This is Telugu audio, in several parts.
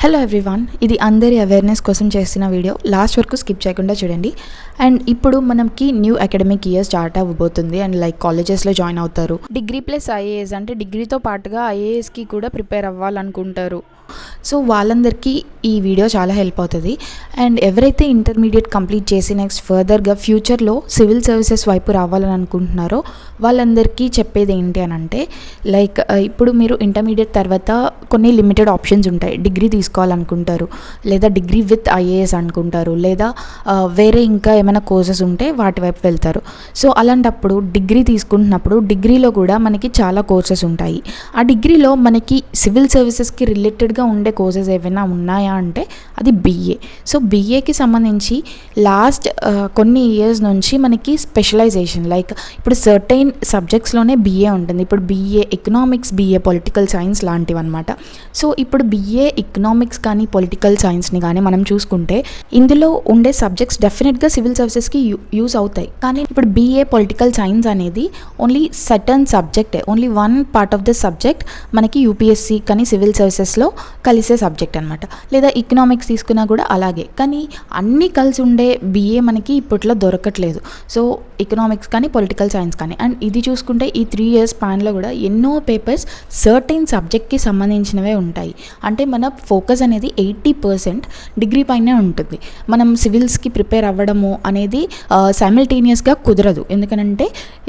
హలో ఎవ్రీవన్, ఇది అందరి అవేర్నెస్ కోసం చేస్తున్న వీడియో. లాస్ట్ వరకు స్కిప్ చేయకుండా చూడండి. అండ్ ఇప్పుడు మనకి న్యూ అకాడమిక్ ఇయర్ స్టార్ట్ అవ్వబోతుంది. అండ్ కాలేజెస్లో జాయిన్ అవుతారు. డిగ్రీ ప్లస్ ఐఏఎస్ అంటే డిగ్రీతో పాటుగా ఐఏఎస్కి కూడా ప్రిపేర్ అవ్వాలనుకుంటారు. సో వాళ్ళందరికీ ఈ వీడియో చాలా హెల్ప్ అవుతుంది. అండ్ ఎవరైతే ఇంటర్మీడియట్ కంప్లీట్ చేసి నెక్స్ట్ ఫర్దర్గా ఫ్యూచర్లో సివిల్ సర్వీసెస్ వైపు రావాలని అనుకుంటున్నారో వాళ్ళందరికీ చెప్పేది ఏంటి అని అంటే, ఇప్పుడు మీరు ఇంటర్మీడియట్ తర్వాత కొన్ని లిమిటెడ్ ఆప్షన్స్ ఉంటాయి. డిగ్రీ తీసుకోవాలనుకుంటారు, లేదా డిగ్రీ విత్ ఐఏఎస్ అనుకుంటారు, లేదా వేరే ఇంకా ఏమైనా కోర్సెస్ ఉంటే వాటి వైపు వెళ్తారు. సో అలాంటప్పుడు డిగ్రీ తీసుకుంటున్నప్పుడు డిగ్రీలో కూడా మనకి చాలా కోర్సెస్ ఉంటాయి. ఆ డిగ్రీలో మనకి సివిల్ సర్వీసెస్కి రిలేటెడ్గా ఉండే కోర్సెస్ ఏమైనా ఉన్నాయా అంటే అది బీఏ. సో బీఏకి సంబంధించి లాస్ట్ కొన్ని ఇయర్స్ నుంచి మనకి స్పెషలైజేషన్ ఇప్పుడు సర్టైన్ సబ్జెక్ట్స్లోనే బీఏ ఉంటుంది. ఇప్పుడు BA economics, BA political science లాంటివి అనమాట. సో ఇప్పుడు బీఏ ఎకనామిక్స్ కానీ పొలిటికల్ సైన్స్ని కానీ మనం చూసుకుంటే ఇందులో ఉండే సబ్జెక్ట్స్ డెఫినెట్గా సివిల్ సర్వీసెస్కి యూజ్ అవుతాయి. కానీ ఇప్పుడు బీఏ పొలిటికల్ సైన్స్ అనేది ఓన్లీ సర్టన్ సబ్జెక్టే, only one part of the subject మనకి యూపీఎస్సీ కానీ సివిల్ సర్వీసెస్లో కలిసే సబ్జెక్ట్ అనమాట. లేదా ఎకనామిక్స్ తీసుకున్నా కూడా అలాగే. కానీ అన్నీ కలిసి ఉండే బీఏ మనకి ఇప్పట్లో దొరకట్లేదు. సో ఎకనామిక్స్ కానీ పొలిటికల్ సైన్స్ కానీ. అండ్ ఇది చూసుకుంటే ఈ 3 years స్పాన్లో కూడా ఎన్నో పేపర్స్ సర్టైన్ సబ్జెక్ట్కి సంబంధించినవే ఉంటాయి. అంటే మన ఫోకస్ అనేది 80% డిగ్రీ పైనే ఉంటుంది. మనం సివిల్స్కి ప్రిపేర్ అవ్వడము అనేది సైమల్టేనియస్గా కుదరదు. ఎందుకంటే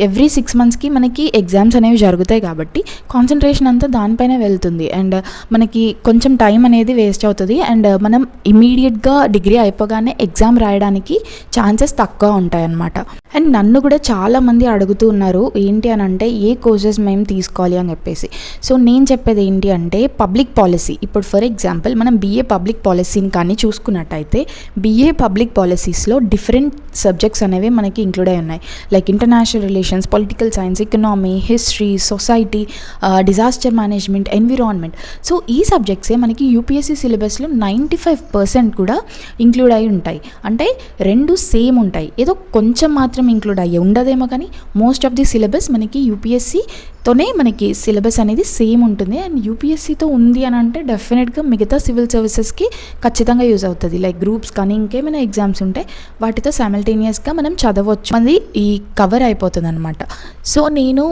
ఎవ్రీ 6 monthsకి మనకి ఎగ్జామ్స్ అనేవి జరుగుతాయి కాబట్టి కాన్సన్ట్రేషన్ అంతా దానిపైనే వెళ్తుంది. అండ్ మనకి కొంచెం టైం అనేది వేస్ట్ అవుతుంది. అండ్ మనం ఇమీడియట్గా డిగ్రీ అయిపోగానే ఎగ్జామ్ రాయడానికి ఛాన్సెస్ తక్కువ ఉంటాయన్నమాట. అండ్ నన్ను కూడా చాలామంది అడుగుతూ ఉన్నారు ఏంటి అని అంటే ఏ కోర్సెస్ మేము తీసుకోవాలి అని చెప్పేసి. సో నేను చెప్పేది ఏంటి అంటే పబ్లిక్ పాలసీ. ఇప్పుడు ఫర్ ఎగ్జాంపుల్ మనం బీఏ పబ్లిక్ పాలసీని కానీ చూసుకున్నట్టయితే బీఏ పబ్లిక్ పాలసీస్లో డిఫరెంట్ సబ్జెక్ట్స్ అనేవి మనకి ఇంక్లూడ్ అయి ఉన్నాయి. International relations, political science, economy, history, society, disaster management, environment. So ఈ సబ్జెక్ట్సే మనకి యూపీఎస్సీ సిలబస్లో 95% కూడా ఇంక్లూడ్ అయి ఉంటాయి. అంటే రెండు సేమ్ ఉంటాయి, ఏదో కొంచెం మాత్రం ఇంక్లూడ్ అయ్యి ఉండదేమో, కానీ మోస్ట్ ఆఫ్ ది సిలబస్ మనకి యూపీఎస్సీతోనే మనకి సిలబస్ అనేది సేమ్ ఉంటుంది. అండ్ యూపీఎస్సీతో ఉంది అని అంటే డెఫినెట్గా మిగతా సివిల్ సర్వీసెస్కి ఖచ్చితంగా యూజ్ అవుతుంది. గ్రూప్స్ కానీ ఇంకేమైనా ఎగ్జామ్స్ ఉంటే వాటితో సైమల్టేనియస్గా మనం చదవచ్చు, అది ఈ కవర్ అయిపోతుంది అనమాట. సో నేను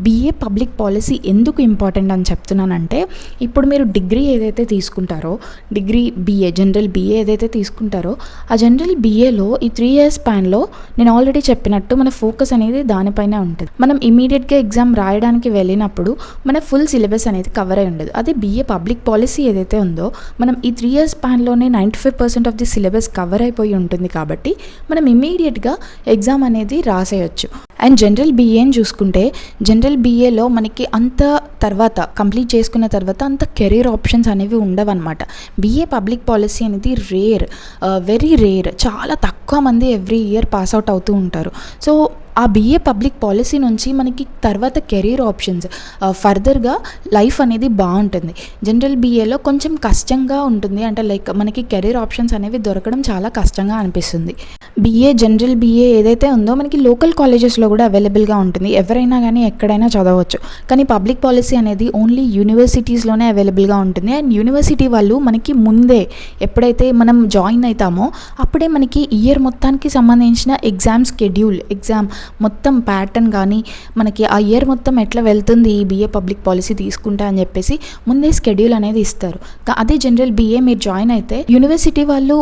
బీఏ పబ్లిక్ పాలసీ ఎందుకు ఇంపార్టెంట్ అని చెప్తున్నానంటే, ఇప్పుడు మీరు డిగ్రీ ఏదైతే తీసుకుంటారో, డిగ్రీ బీఏ జనరల్ బీఏ ఏదైతే తీసుకుంటారో ఆ జనరల్ బీఏలో ఈ 3 years స్పాన్లో నేను ఆల్రెడీ చెప్పినట్టు మన ఫోకస్ అనేది దానిపైనే ఉంటుంది. మనం ఇమీడియట్గా ఎగ్జామ్ రాయడానికి వెళ్ళినప్పుడు మన ఫుల్ సిలబస్ అనేది కవర్ అయి ఉండదు. అదే బీఏ పబ్లిక్ పాలసీ ఏదైతే ఉందో మనం ఈ 3 years స్పాన్లోనే 95% of the syllabus cover అయిపోయి ఉంటుంది. కాబట్టి మనం ఇమీడియట్గా ఎగ్జామ్ అనేది రాసేయచ్చు. అండ్ జనరల్ బీఏని చూసుకుంటే జనరల్ బీఏలో మనకి అంత తర్వాత కంప్లీట్ చేసుకున్న తర్వాత అంత కెరీర్ ఆప్షన్స్ అనేవి ఉండవన్నమాట. బీఏ పబ్లిక్ పాలసీ అనేది వెరీ రేర్, చాలా తక్కువ మంది ఎవ్రీ ఇయర్ పాస్ అవుట్ అవుతూ ఉంటారు. సో ఆ బీఏ పబ్లిక్ పాలసీ నుంచి మనకి తర్వాత కెరీర్ ఆప్షన్స్, ఫర్దర్గా లైఫ్ అనేది బాగుంటుంది. జనరల్ బీఏలో కొంచెం కష్టంగా ఉంటుంది, అంటే మనకి కెరీర్ ఆప్షన్స్ అనేవి దొరకడం చాలా కష్టంగా అనిపిస్తుంది. జనరల్ బీఏ ఏదైతే ఉందో మనకి లోకల్ కాలేజెస్లో కూడా అవైలబుల్గా ఉంటుంది, ఎవరైనా కానీ ఎక్కడైనా చదవచ్చు. కానీ పబ్లిక్ పాలసీ అనేది ఓన్లీ యూనివర్సిటీస్లోనే అవైలబుల్గా ఉంటుంది. అండ్ యూనివర్సిటీ వాళ్ళు మనకి ముందే ఎప్పుడైతే మనం జాయిన్ అవుతామో అప్పుడే మనకి ఇయర్ మొత్తానికి సంబంధించిన ఎగ్జామ్ మొత్తం ప్యాటర్న్ కానీ మనకి ఆ ఇయర్ మొత్తం ఎట్లా వెళ్తుంది ఈ బీఏ పబ్లిక్ పాలసీ తీసుకుంటా అని చెప్పేసి ముందే షెడ్యూల్ అనేది ఇస్తారు. అదే జనరల్ బీఏ మీరు జాయిన్ అయితే యూనివర్సిటీ వాళ్ళు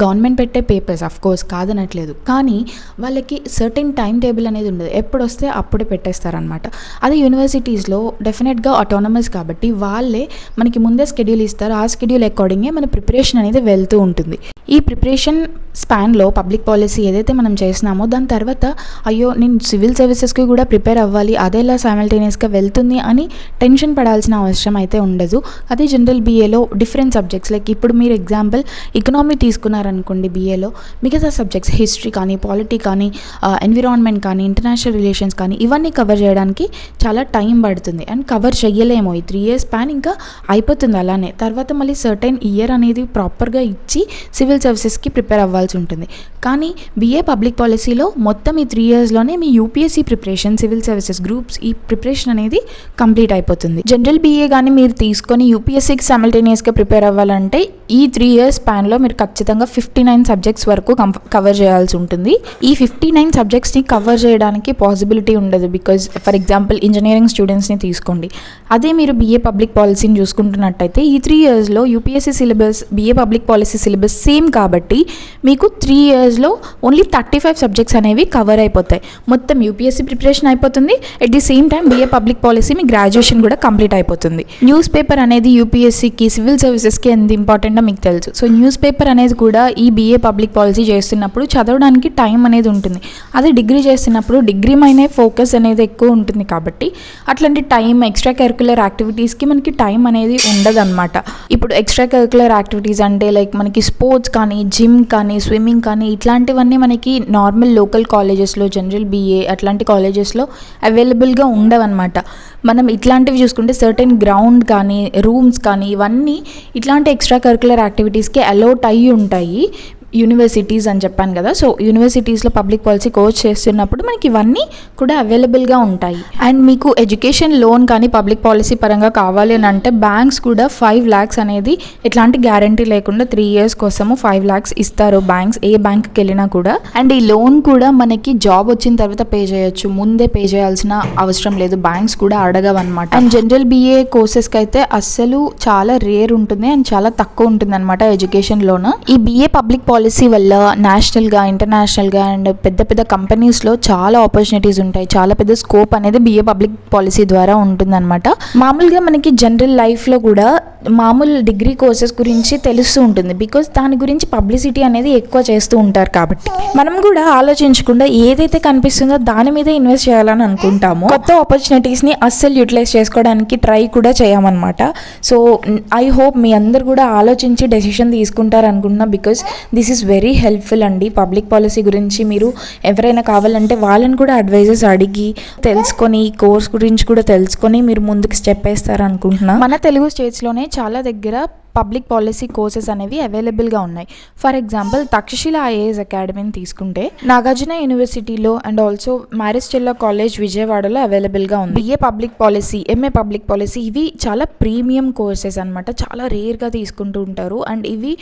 గవర్నమెంట్ పెట్టే పేపర్స్ ఆఫ్ కోర్స్ కాదనట్లేదు, కానీ వాళ్ళకి సర్టెన్ టైం టేబుల్ అనేది ఉండదు, ఎప్పుడు వస్తే అప్పుడే పెట్టేస్తారనమాట. అదే యూనివర్సిటీస్లో డెఫినెట్గా ఆటోనమస్ కాబట్టి వాళ్ళే మనకి ముందే షెడ్యూల్ ఇస్తారు. ఆ షెడ్యూల్ అకార్డింగే మన ప్రిపరేషన్ అనేది వెళ్తూ ఉంటుంది. ఈ ప్రిపరేషన్ స్పాన్లో పబ్లిక్ పాలసీ ఏదైతే మనం చేసినామో దాని తర్వాత అయ్యో నేను సివిల్ సర్వీసెస్కి కూడా ప్రిపేర్ అవ్వాలి, అదేలా సైమల్టేనియస్గా వెళ్తుంది అని టెన్షన్ పడాల్సిన అవసరం అయితే ఉండదు. అదే జనరల్ బీఏలో డిఫరెంట్ సబ్జెక్ట్స్ ఇప్పుడు మీరు ఎగ్జాంపుల్ ఎకనామీ తీసుకున్నారనుకోండి, బీఏలో మిగతా సబ్జెక్ట్స్ హిస్టరీ కానీ, పాలిటీ కానీ, ఎన్విరాన్మెంట్ కానీ, ఇంటర్నేషనల్ రిలేషన్స్ కానీ ఇవన్నీ కవర్ చేయడానికి చాలా టైం పడుతుంది. అండ్ కవర్ చెయ్యలేమో ఈ 3 years స్పాన్ ఇంకా అయిపోతుంది అలానే. తర్వాత మళ్ళీ సర్టెన్ ఇయర్ అనేది ప్రాపర్గా ఇచ్చి సివిల్ సర్వీసెస్కి ప్రిపేర్ అవ్వాల్సి ఉంటుంది. కానీ బీఏ పబ్లిక్ పాలసీలో మొత్తం ఈ 3 ఇయర్స్లోనే మీ UPSC preparation, civil services, groups ఈ ప్రిపరేషన్ అనేది కంప్లీట్ అయిపోతుంది. జనరల్ బీఏ కానీ మీరు తీసుకొని యూపీఎస్సీకి సైమల్టేనియస్గా ప్రిపేర్ అవ్వాలంటే ఈ 3 ఇయర్స్ స్పాన్లో మీరు ఖచ్చితంగా 59 సబ్జెక్ట్స్ వరకు కవర్ చేయాల్సి ఉంటుంది. ఈ 59 సబ్జెక్ట్స్ని కవర్ చేయడానికి పాసిబిలిటీ ఉండదు. బికాజ్ ఫర్ ఎగ్జాంపుల్ ఇంజనీరింగ్ స్టూడెంట్స్ని తీసుకోండి, అదే మీరు బీఏ పబ్లిక్ పాలసీని చూసుకుంటున్నట్టయితే ఈ 3 ఇయర్స్లో UPSC syllabus, BA public policy syllabus same కాబట్టి మీకు 3 ఇయర్స్లో ఓన్లీ 35 సబ్జెక్ట్స్ అనేవి కవర్ అయిపోతాయి. మొత్తం యూపీఎస్సీ ప్రిపరేషన్ అయిపోతుంది, at the same time BA public policy me graduation కూడా కంప్లీట్ అయిపోతుంది. న్యూస్ పేపర్ అనేది యూపీఎస్సీకి, సివిల్ సర్వీసెస్కి ఎంత ఇంపార్టెంటో మీకు తెలుసు. సో న్యూస్ పేపర్ అనేది కూడా ఈ బీఏ పబ్లిక్ పాలసీ చేస్తున్నప్పుడు చదవడానికి టైం అనేది ఉంటుంది. అదే డిగ్రీ చేస్తున్నప్పుడు డిగ్రీ మైనే ఫోకస్ అనేది ఎక్కువ ఉంటుంది కాబట్టి అట్లాంటి టైం, ఎక్స్ట్రా కరిక్యులర్ యాక్టివిటీస్కి మనకి టైం అనేది ఉండదన్నమాట. ఇప్పుడు ఎక్స్ట్రా కరిక్యులర్ యాక్టివిటీస్ అంటే లైక్ మనకి స్పోర్ట్స్ కానీ, జిమ్ కానీ, స్విమ్మింగ్ కానీ ఇట్లాంటివన్నీ మనకి నార్మల్ లోకల్ కాలేజెస్లో, జనరల్ బీఏ అట్లాంటి కాలేజెస్లో అవైలబుల్గా ఉండవన్నమాట. మనం ఇట్లాంటివి చూసుకుంటే సర్టెన్ గ్రౌండ్ కానీ, రూమ్స్ కానీ ఇవన్నీ ఇట్లాంటి ఎక్స్ట్రా కరిక్యులర్ యాక్టివిటీస్కి అలౌట్ అయ్యి ఉంటాయి యూనివర్సిటీస్ అని చెప్పాను కదా. సో యూనివర్సిటీస్లో పబ్లిక్ పాలసీ కోర్స్ చేస్తున్నప్పుడు మనకి ఇవన్నీ కూడా అవైలబుల్గా ఉంటాయి. అండ్ మీకు ఎడ్యుకేషన్ లోన్ కానీ పబ్లిక్ పాలసీ పరంగా కావాలి అని అంటే బ్యాంక్స్ కూడా 5 lakhs అనేది ఎట్లాంటి గ్యారంటీ లేకుండా 3 years కోసము 5 lakhs ఇస్తారు బ్యాంక్స్, ఏ బ్యాంక్కి వెళ్ళినా కూడా. అండ్ ఈ లోన్ కూడా మనకి జాబ్ వచ్చిన తర్వాత పే చేయొచ్చు, ముందే పే చేయాల్సిన అవసరం లేదు, బ్యాంక్స్ కూడా అడగవన్నమాట. అండ్ జనరల్ బీఏ కోర్సెస్కి అయితే అస్సలు చాలా రేర్ ఉంటుంది అండ్ చాలా తక్కువ ఉంటుంది అనమాట ఎడ్యుకేషన్ లోన్. ఈ బీఏ పబ్లిక్ పాలసీ వల్ల నేషనల్గా, ఇంటర్నేషనల్గా అండ్ పెద్ద పెద్ద కంపెనీస్లో చాలా ఆపర్చునిటీస్ ఉంటాయి, చాలా పెద్ద స్కోప్ అనేది బీఏ పబ్లిక్ పాలసీ ద్వారా ఉంటుందన్నమాట. మామూలుగా మనకి జనరల్ లైఫ్లో కూడా మామూలు డిగ్రీ కోర్సెస్ గురించి తెలుస్తూ ఉంటుంది, బికాజ్ దాని గురించి పబ్లిసిటీ అనేది ఎక్కువ చేస్తూ ఉంటారు కాబట్టి మనం కూడా ఆలోచించకుండా ఏదైతే కనిపిస్తుందో దాని మీద ఇన్వెస్ట్ చేయాలని అనుకుంటాము. కొత్త ఆపర్చునిటీస్ని అస్సలు యూటిలైజ్ చేసుకోవడానికి ట్రై కూడా చేయమన్నమాట. సో ఐ హోప్ మీ అందరు కూడా ఆలోచించి డెసిషన్ తీసుకుంటారు అనుకుంటున్నా, because this is very helpful అండి. పబ్లిక్ పాలసీ గురించి మీరు ఎవరైనా కావాలంటే వాళ్ళని కూడా అడ్వైజెస్ అడిగి తెలుసుకొని, కోర్స్ గురించి కూడా తెలుసుకొని మీరు ముందుకు స్టెప్ వేస్తారు అనుకుంటున్నా. మన తెలుగు స్టేట్స్లోనే చాలా దగ్గర పబ్లిక్ పాలసీ కోర్సెస్ అనేవి అవైలబుల్గా ఉన్నాయి. ఫర్ ఎగ్జాంపుల్ తక్షశిల ఐఏఎస్ అకాడమీని తీసుకుంటే నాగార్జున యూనివర్సిటీలో and also Maris Stella college విజయవాడలో అవైలబుల్గా ఉంది. BA public policy, MA public policy ఇవి చాలా ప్రీమియం కోర్సెస్ అనమాట, చాలా రేర్గా తీసుకుంటూ ఉంటారు. అండ్ ఇవి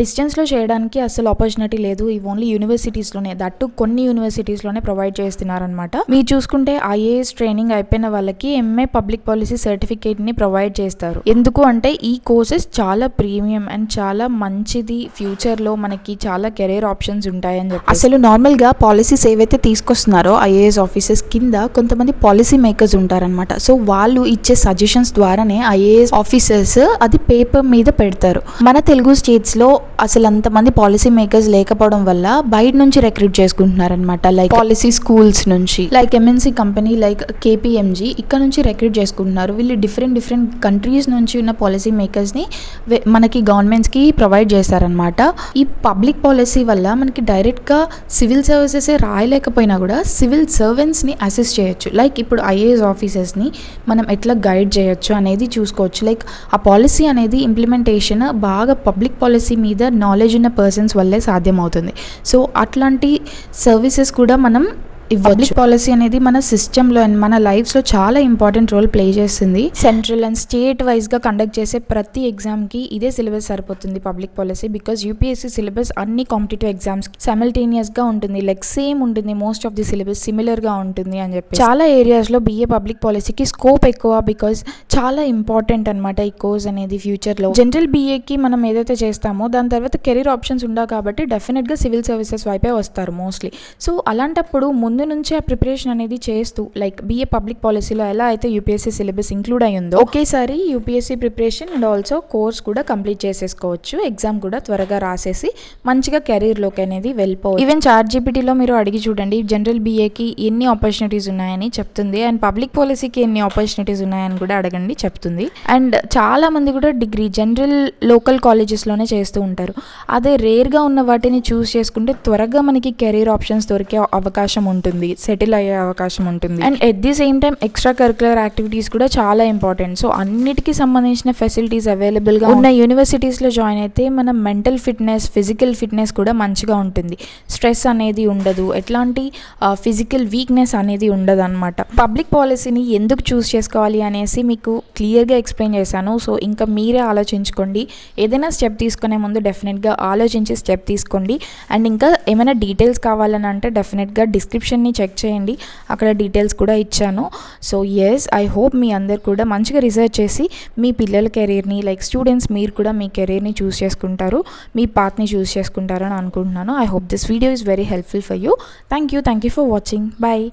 డిస్టెన్స్లో చేయడానికి అసలు ఆపర్చునిటీ లేదు, ఇవి ఓన్లీ యూనివర్సిటీస్లోనే, దట్టు కొన్ని యూనివర్సిటీస్లోనే ప్రొవైడ్ చేస్తున్నారనమాట. మీరు చూసుకుంటే ఐఏఎస్ ట్రైనింగ్ అయిపోయిన వాళ్ళకి ఎంఏ పబ్లిక్ పాలసీ సర్టిఫికేట్ని ప్రొవైడ్ చేస్తారు. ఎందుకు అంటే ఈ కోర్సెస్ చాలా ప్రీమియం అండ్ చాలా మంచిది, ఫ్యూచర్లో మనకి చాలా కెరీర్ ఆప్షన్స్ ఉంటాయని చెప్పి. అసలు నార్మల్గా పాలసీస్ ఏవైతే తీసుకొస్తున్నారో ఐఏఎస్ ఆఫీసర్స్ కింద కొంతమంది పాలసీ మేకర్స్ ఉంటారనమాట. సో వాళ్ళు ఇచ్చే సజెషన్స్ ద్వారానే ఐఏఎస్ ఆఫీసర్స్ అది పేపర్ మీద పెడతారు. మన తెలుగు స్టేట్స్లో అసలు అంతమంది పాలసీ మేకర్స్ లేకపోవడం వల్ల బయట నుంచి రిక్రూట్ చేసుకుంటున్నారనమాట. లైక్ పాలసీ స్కూల్స్ నుంచి, like MNC company like KPMG ఇక్కడ నుంచి రిక్రూట్ చేసుకుంటున్నారు. వీళ్ళు డిఫరెంట్ కంట్రీస్ నుంచి ఉన్న పాలసీ మేకర్స్ని మనకి గవర్నమెంట్స్కి ప్రొవైడ్ చేస్తారనమాట. ఈ పబ్లిక్ పాలసీ వల్ల మనకి డైరెక్ట్గా సివిల్ సర్వీసెస్ రాయలేకపోయినా కూడా సివిల్ సర్వెంట్స్ని అసిస్ట్ చేయొచ్చు. లైక్ ఇప్పుడు ఐఏఎస్ ఆఫీసర్స్ని మనం ఎట్లా గైడ్ చేయొచ్చు అనేది చూసుకోవచ్చు. లైక్ ఆ పాలసీ అనేది ఇంప్లిమెంటేషన్ బాగా పబ్లిక్ పాలసీ మీద నాలెడ్జ్ ఉన్న పర్సన్స్ వల్లే సాధ్యమవుతుంది. సో అట్లాంటి సర్వీసెస్ కూడా మనం పబ్లిక్ పాలసీ అనేది మన సిస్టంలో అండ్ మన లైఫ్స్లో చాలా ఇంపార్టెంట్ రోల్ ప్లే చేస్తుంది. సెంట్రల్ అండ్ స్టేట్ వైజ్గా కండక్ట్ చేసే ప్రతి ఎగ్జామ్కి ఇదే సిలబస్ సరిపోతుంది public policy, because UPSC syllabus అన్ని కాంపిటేటివ్ ఎగ్జామ్స్కి సైమల్టేనియస్గా ఉంటుంది, లైక్ సేమ్ ఉంటుంది, మోస్ట్ ఆఫ్ ది సిలబస్ సిమిలర్గా ఉంటుంది అని చెప్పి. చాలా ఏరియాస్లో బీఏ పబ్లిక్ పాలసీకి స్కోప్ ఎక్కువ, బికాజ్ చాలా ఇంపార్టెంట్ అనమాట ఈ కోర్స్ అనేది ఫ్యూచర్లో. జనరల్ బీఏకి మనం ఏదైతే చేస్తామో దాని తర్వాత కెరీర్ ఆప్షన్స్ ఉండవు కాబట్టి డెఫినెట్గా సివిల్ సర్వీసెస్ వైపే వస్తారు మోస్ట్లీ. సో అలాంటప్పుడు ముందు నుంచి ఆ ప్రిపరేషన్ అనేది చేస్తూ లైక్ బీఏ పబ్లిక్ పాలసీలో ఎలా అయితే యూపీఎస్సీ సిలబస్ ఇంక్లూడ్ అయ్యిందో ఒకేసారి UPSC preparation and also course కూడా కంప్లీట్ చేసేసుకోవచ్చు. ఎగ్జామ్ కూడా త్వరగా రాసేసి మంచిగా కెరీర్లోకి అనేది వెళ్ళిపోవచ్చు. ఈవెన్ చాట్‌జీపీటీలో మీరు అడిగి చూడండి జనరల్ బీఏకి ఎన్ని ఆపర్చునిటీస్ ఉన్నాయని చెప్తుంది, అండ్ పబ్లిక్ పాలసీకి ఎన్ని ఆపర్చునిటీస్ ఉన్నాయని కూడా అడగండి చెప్తుంది. అండ్ చాలా మంది కూడా డిగ్రీ జనరల్ లోకల్ కాలేజెస్లోనే చేస్తూ ఉంటారు. అదే రేర్గా ఉన్న వాటిని చూస్ చేసుకుంటే త్వరగా మనకి కెరీర్ ఆప్షన్స్ దొరికే అవకాశం ఉంటుంది. ఉంటుంది, సెటిల్ అయ్యే అవకాశం ఉంటుంది. And at the same time extra curricular activities కూడా చాలా ఇంపార్టెంట్. సో అన్నిటికీ సంబంధించిన ఫెసిలిటీస్ అవైలబుల్గా ఉన్న యూనివర్సిటీస్లో జాయిన్ అయితే మన మెంటల్ ఫిట్నెస్, ఫిజికల్ ఫిట్నెస్ కూడా మంచిగా ఉంటుంది. స్ట్రెస్ అనేది ఉండదు, ఎట్లాంటి ఫిజికల్ వీక్నెస్ అనేది ఉండదు అనమాట. పబ్లిక్ పాలసీని ఎందుకు చూస్ చేసుకోవాలి అనేసి మీకు క్లియర్గా ఎక్స్ప్లెయిన్ చేశాను. సో ఇంకా మీరే ఆలోచించుకోండి. ఏదైనా స్టెప్ తీసుకునే ముందు డెఫినెట్గా ఆలోచించి స్టెప్ తీసుకోండి. అండ్ ఇంకా ఏమైనా డీటెయిల్స్ కావాలని అంటే డెఫినెట్గా డిస్క్రిప్షన్ని చెక్ చేయండి, అక్కడ డీటెయిల్స్ కూడా ఇచ్చాను. సో ఎస్, ఐ హోప్ మీ అందరు కూడా మంచిగా రీసెర్చ్ చేసి మీ పిల్లల కెరీర్ని, లైక్ స్టూడెంట్స్ మీరు కూడా మీ కెరీర్ని చూస్ చేసుకుంటారు, మీ పాత్ని చూస్ చేసుకుంటారని అనుకుంటున్నాను. I hope this video is very helpful for you. Thank you for watching. Bye.